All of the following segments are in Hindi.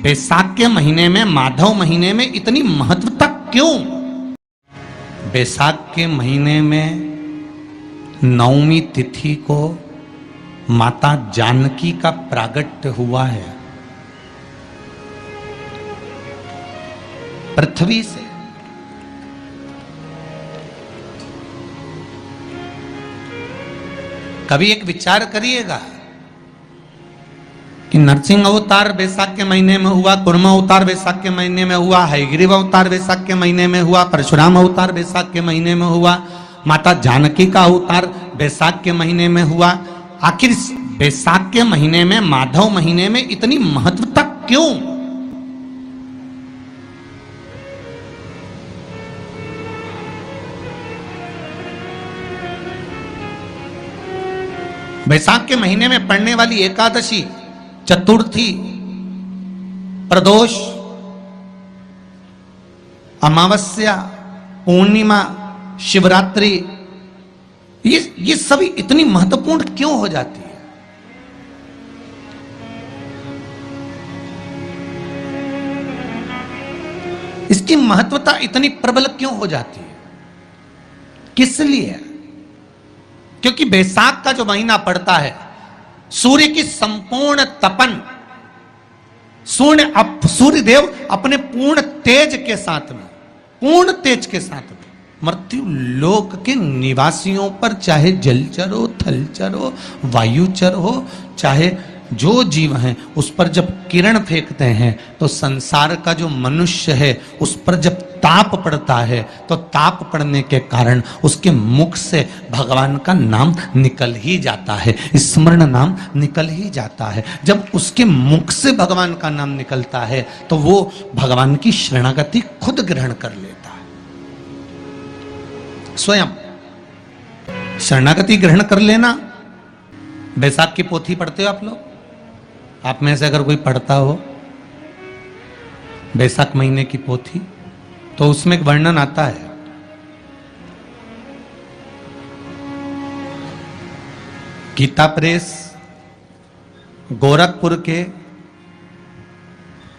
बैसाख के महीने में, माधव महीने में इतनी महत्वता क्यों? बैसाख के महीने में नवमी तिथि को माता जानकी का प्रागट्य हुआ है पृथ्वी से। कभी एक विचार करिएगा कि नरसिंह अवतार बैसाख के महीने में हुआ, कुर्म अवतार बैसाख के महीने में हुआ, हयग्रीव अवतार बैसाख के महीने में हुआ, परशुराम अवतार बैसाख के महीने में हुआ, माता जानकी का अवतार बैसाख के महीने में हुआ। आखिर बैसाख के महीने में, माधव महीने में इतनी महत्वता क्यों? बैसाख के महीने में पड़ने वाली एकादशी, चतुर्थी, प्रदोष, अमावस्या, पूर्णिमा, शिवरात्रि, ये सभी इतनी महत्वपूर्ण क्यों हो जाती है? इसकी महत्वता इतनी प्रबल क्यों हो जाती है? किस लिए? क्योंकि बैसाख का जो महीना पड़ता है, सूर्य की संपूर्ण तपन, सूर्य देव अपने पूर्ण तेज के साथ में, पूर्ण तेज के साथ में मृत्यु लोक के निवासियों पर, चाहे जलचर हो, थलचर हो, वायुचर हो, चाहे जो जीव हैं, उस पर जब किरण फेंकते हैं तो संसार का जो मनुष्य है उस पर जब ताप पड़ता है तो ताप पड़ने के कारण उसके मुख से भगवान का नाम निकल ही जाता है, स्मरण नाम निकल ही जाता है। जब उसके मुख से भगवान का नाम निकलता है तो वो भगवान की शरणागति खुद ग्रहण कर लेता है, स्वयं शरणागति ग्रहण कर लेना। बैसाख की पोथी पढ़ते हो आप लोग? आप में से अगर कोई पढ़ता हो बैसाख महीने की पोथी, तो उसमें एक वर्णन आता है, गीता प्रेस गोरखपुर के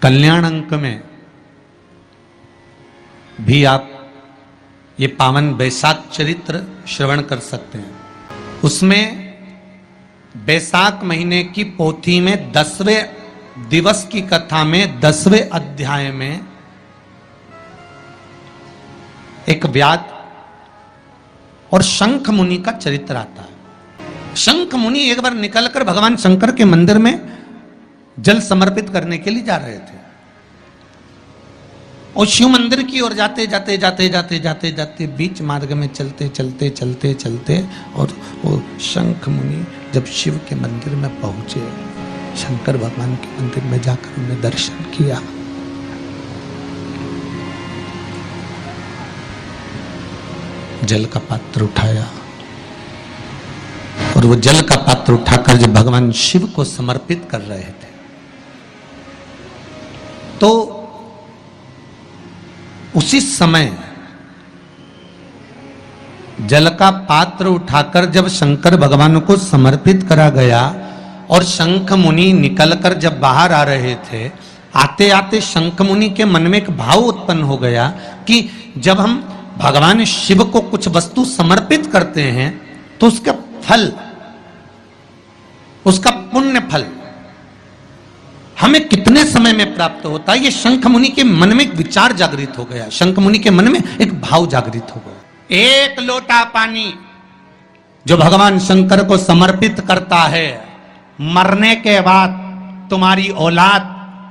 कल्याण अंक में भी आप ये पावन बैसाख चरित्र श्रवण कर सकते हैं। उसमें बैसाख महीने की पोथी में 10वें दिवस की कथा में 10वें अध्याय में एक व्याध और शंख मुनि का चरित्र आता है। शंख मुनि एक बार निकलकर भगवान शंकर के मंदिर में जल समर्पित करने के लिए जा रहे थे और शिव मंदिर की ओर जाते जाते जाते जाते जाते जाते बीच मार्ग में चलते चलते चलते चलते और वो शंख मुनि जब शिव के मंदिर में पहुंचे, शंकर भगवान के मंदिर में जाकर उन्हें दर्शन किया, जल का पात्र उठाया और वो जल का पात्र उठाकर जब भगवान शिव को समर्पित कर रहे थे तो उसी समय जल का पात्र उठाकर जब शंकर भगवान को समर्पित करा गया और शंख मुनि निकलकर जब बाहर आ रहे थे, आते आते शंख मुनि के मन में एक भाव उत्पन्न हो गया कि जब हम भगवान शिव को कुछ वस्तु समर्पित करते हैं तो उसका फल, उसका पुण्य फल हमें कितने समय में प्राप्त होता है। ये शंख मुनि के मन में एक विचार जागृत हो गया, शंख मुनि के मन में एक भाव जागृत हो गया। एक लोटा पानी जो भगवान शंकर को समर्पित करता है, मरने के बाद तुम्हारी औलाद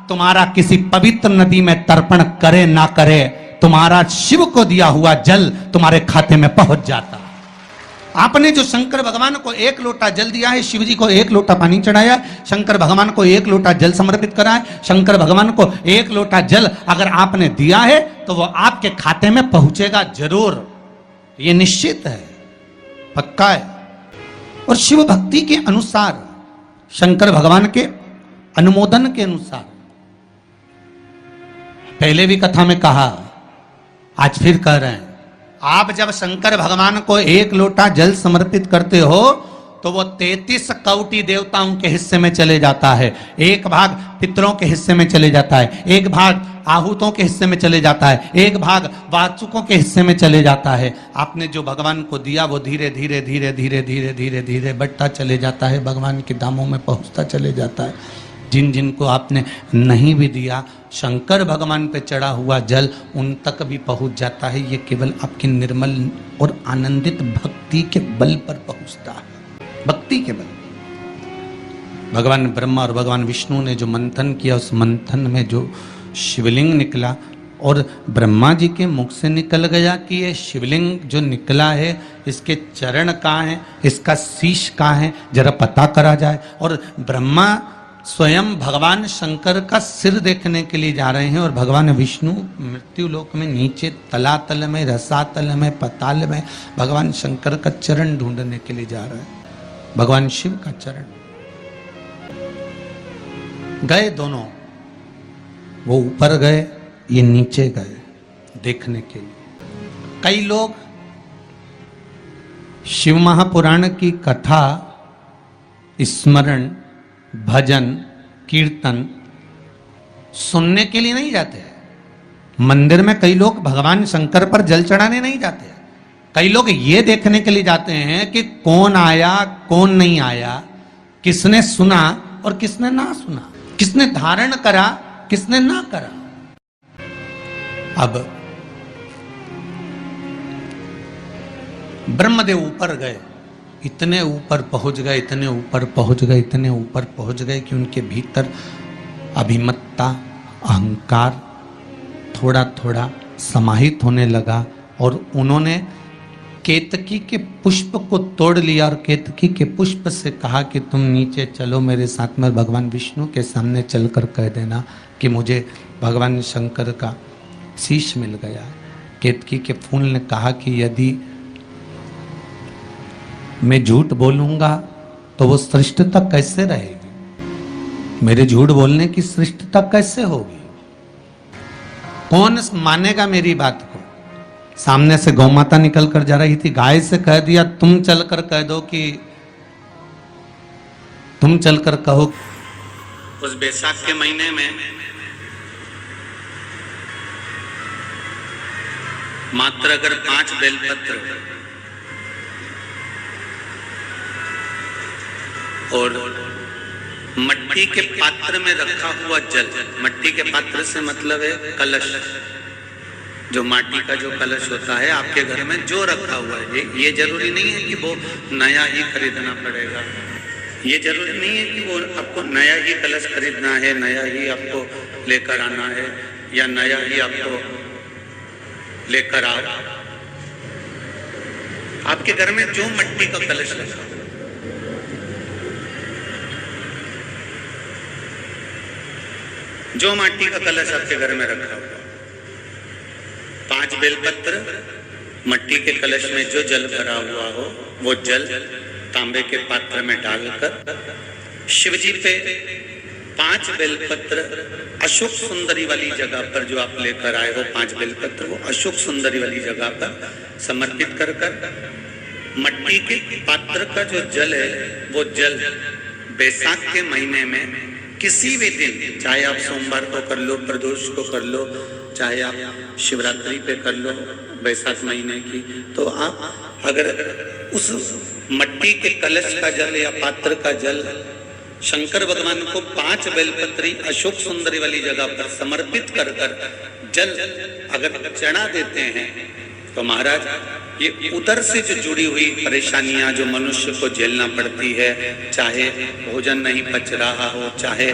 तुम्हारा किसी पवित्र नदी में तर्पण करे ना करे, तुम्हारा शिव को दिया हुआ जल तुम्हारे खाते में पहुंच जाता। आपने जो शंकर भगवान को एक लोटा जल दिया है, शिव जी को एक लोटा पानी चढ़ाया, शंकर भगवान को एक लोटा जल समर्पित करा है, शंकर भगवान को एक लोटा जल अगर आपने दिया है तो वो आपके खाते में पहुंचेगा जरूर, ये निश्चित है, पक्का है। और शिव भक्ति के अनुसार, शंकर भगवान के अनुमोदन के अनुसार, पहले भी कथा में कहा, आज फिर कह रहे हैं, आप जब शंकर भगवान को एक लोटा जल समर्पित करते हो तो वो 33 कौटि देवताओं के हिस्से में चले जाता है, एक भाग पितरों के हिस्से में चले जाता है, एक भाग आहूतों के हिस्से में चले जाता है, एक भाग वाचुकों के हिस्से में चले जाता है। आपने जो भगवान को दिया वो धीरे धीरे धीरे धीरे धीरे धीरे धीरे बढ़ता चले जाता है, भगवान के धामों में पहुंचता चले जाता है। जिन जिन को आपने नहीं भी दिया, शंकर भगवान पे चढ़ा हुआ जल उन तक भी पहुंच जाता है। ये केवल आपकी निर्मल और आनंदित भक्ति के बल पर पहुंचता है, भक्ति के बल। भगवान ब्रह्मा और भगवान विष्णु ने जो मंथन किया, उस मंथन में जो शिवलिंग निकला और ब्रह्मा जी के मुख से निकल गया कि ये शिवलिंग जो निकला है इसके चरण कहाँ हैं, इसका शीश कहाँ है, जरा पता करा जाए। और ब्रह्मा स्वयं भगवान शंकर का सिर देखने के लिए जा रहे हैं और भगवान विष्णु मृत्यु लोक में नीचे तलातल में, रसातल में, पताल में भगवान शंकर का चरण ढूंढने के लिए जा रहे हैं, भगवान शिव का चरण। गए दोनों, वो ऊपर गए, ये नीचे गए देखने के लिए। कई लोग शिव महापुराण की कथा, स्मरण, भजन, कीर्तन सुनने के लिए नहीं जाते। मंदिर में कई लोग भगवान शंकर पर जल चढ़ाने नहीं जाते। कई लोग ये देखने के लिए जाते हैं कि कौन आया कौन नहीं आया, किसने सुना और किसने ना सुना, किसने धारण करा किसने ना करा। अब ब्रह्मदेव ऊपर गए, इतने ऊपर पहुंच गए, इतने ऊपर पहुंच गए, इतने ऊपर पहुंच गए कि उनके भीतर अभिमत्ता, अहंकार थोड़ा थोड़ा समाहित होने लगा और उन्होंने केतकी के पुष्प को तोड़ लिया और केतकी के पुष्प से कहा कि तुम नीचे चलो मेरे साथ में। भगवान विष्णु के सामने चलकर कह देना कि मुझे भगवान शंकर का शीश मिल गया है। केतकी के फूल ने कहा कि यदि मैं झूठ बोलूंगा तो वो श्रेष्ठता कैसे रहेगी, मेरे झूठ बोलने की श्रेष्ठता कैसे होगी, कौन मानेगा मेरी बात को। सामने से गौ माता निकल कर जा रही थी, गाय से कह दिया तुम चलकर कह दो कि तुम चलकर कहो उस बैसाख के महीने में मात्र अगर 5 बेलपत्र और मट्टी के पात्र में रखा हुआ जल, मट्टी के पात्र से मतलब है कलश, जो माटी का जो कलश होता है आपके घर में जो रखा हुआ है, ये जरूरी नहीं है कि वो नया ही खरीदना पड़ेगा, ये जरूरी नहीं है कि वो आपको नया ही कलश खरीदना है, नया ही आपको लेकर आना है या नया ही आपको लेकर आओ। आपके घर में जो मट्टी का कलश रखा, जो माटी का कलश आपके घर में रखा हुआ, 5 बेलपत्र, मट्टी के कलश में जो जल भरा हुआ हो वो जल तांबे के पात्र में डालकर शिवजी पे 5 बेलपत्र अशोक सुंदरी वाली जगह पर जो आप लेकर आए हो, 5 बेलपत्र वो अशोक सुंदरी वाली जगह पर समर्पित कर मट्टी के पात्र का जो जल है वो जल बैसाख के महीने में किसी भी दिन, चाहे आप सोमवार को कर लो, प्रदोष को कर लो, चाहे आप शिवरात्रि पे कर लो बैसाख महीने की, तो आप अगर उस मट्टी के कलश का जल या पात्र का जल शंकर भगवान को 5 बेलपत्री अशोक सुंदरी वाली जगह पर समर्पित कर जल अगर चढ़ा देते हैं तो महाराज ये उदर से जो जुड़ी हुई परेशानियां जो मनुष्य को झेलना पड़ती है, चाहे भोजन नहीं पच रहा हो, चाहे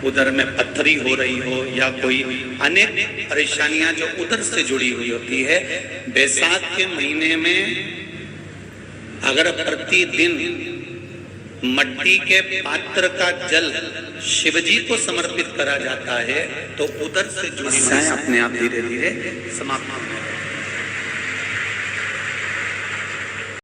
उदर में पत्थरी हो रही हो या कोई अनेक परेशानियां जो उदर से जुड़ी हुई होती है, बैसाख के महीने में अगर प्रतिदिन मट्टी के पात्र का जल शिवजी को समर्पित करा जाता है तो उदर से जुड़ी समस्याएं अपने आप धीरे धीरे समाप्त होने लगती हैं।